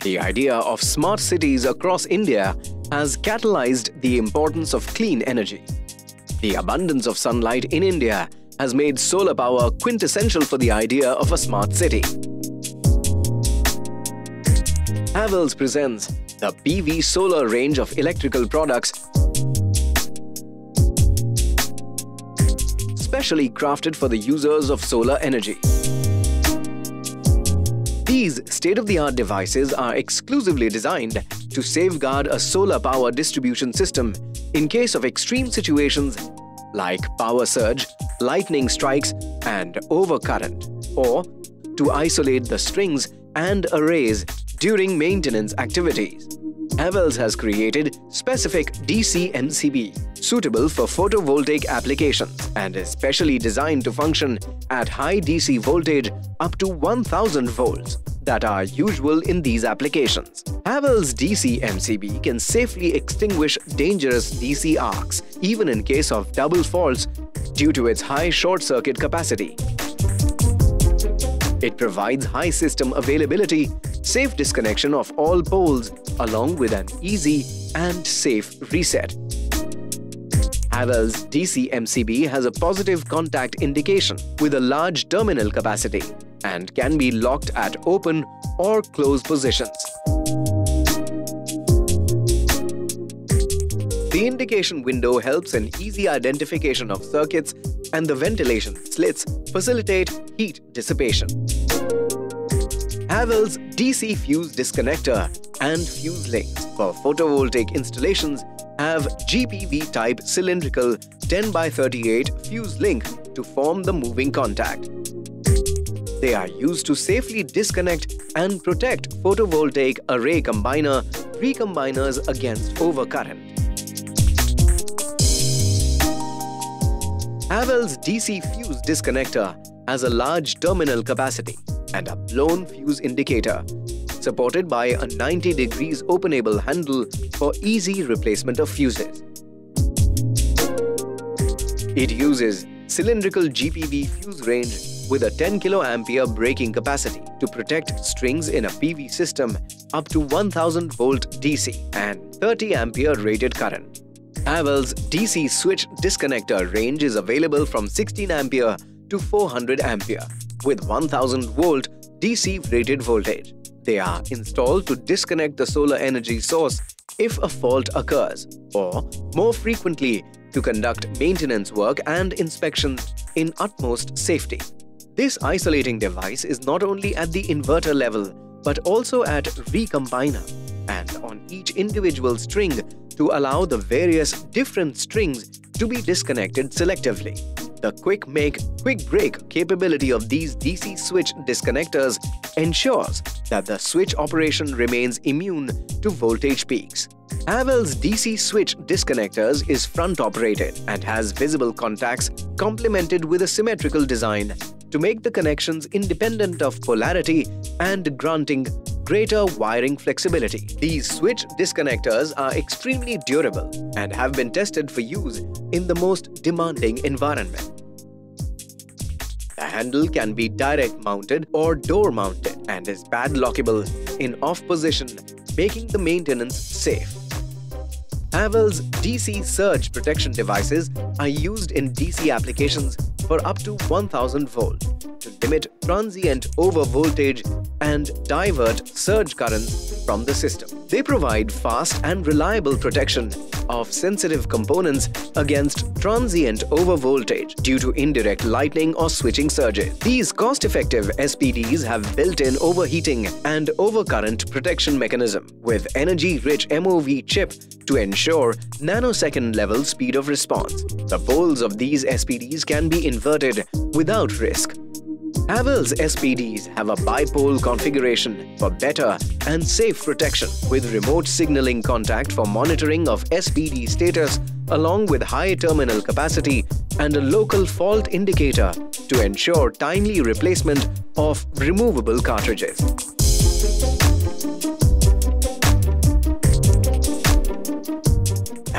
The idea of smart cities across India has catalyzed the importance of clean energy. The abundance of sunlight in India has made solar power quintessential for the idea of a smart city. Havells presents the PV Solar range of electrical products specially crafted for the users of solar energy. These state-of-the-art devices are exclusively designed to safeguard a solar power distribution system in case of extreme situations like power surge, lightning strikes, and overcurrent, or to isolate the strings and arrays during maintenance activities. Havells has created specific DC MCB suitable for photovoltaic applications and is specially designed to function at high DC voltage up to 1000 volts that are usual in these applications. Havells DC MCB can safely extinguish dangerous DC arcs even in case of double faults due to its high short circuit capacity. It provides high system availability, safe disconnection of all poles, along with an easy and safe reset. Havells DC MCB has a positive contact indication with a large terminal capacity and can be locked at open or closed positions. The indication window helps in easy identification of circuits, and the ventilation slits facilitate heat dissipation. Havells DC fuse disconnector and fuse links for photovoltaic installations have GPV type cylindrical 10x38 fuse link to form the moving contact. They are used to safely disconnect and protect photovoltaic array combiner recombiners against overcurrent. Havells DC fuse disconnector has a large terminal capacity and a blown fuse indicator, supported by a 90 degrees openable handle for easy replacement of fuses. It uses cylindrical GPV fuse range with a 10 kA breaking capacity to protect strings in a PV system up to 1000 volt DC and 30 ampere rated current. Havells DC switch disconnector range is available from 16 ampere to 400 ampere with 1000 volt DC rated voltage. They are installed to disconnect the solar energy source if a fault occurs, or more frequently to conduct maintenance work and inspections in utmost safety. This isolating device is not only at the inverter level but also at recombiner and on each individual string to allow the various different strings to be disconnected selectively. The quick make, quick break capability of these DC switch disconnectors ensures that the switch operation remains immune to voltage peaks. Havells DC switch disconnectors is front-operated and has visible contacts complemented with a symmetrical design to make the connections independent of polarity and granting greater wiring flexibility. These switch disconnectors are extremely durable and have been tested for use in the most demanding environment. The handle can be direct mounted or door mounted and is padlockable in off position, making the maintenance safe. Havells DC surge protection devices are used in DC applications for up to 1000 volt to limit transient overvoltage and divert surge currents from the system. They provide fast and reliable protection of sensitive components against transient overvoltage due to indirect lightning or switching surges. These cost-effective SPDs have built-in overheating and overcurrent protection mechanism with energy-rich MOV chip to ensure nanosecond level speed of response. The poles of these SPDs can be inverted without risk. Havells SPDs have a bipole configuration for better and safe protection with remote signaling contact for monitoring of SPD status along with high terminal capacity and a local fault indicator to ensure timely replacement of removable cartridges.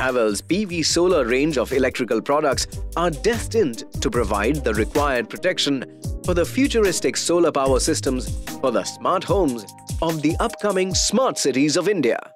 Havells PV Solar range of electrical products are destined to provide the required protection for the futuristic solar power systems for the smart homes of the upcoming smart cities of India.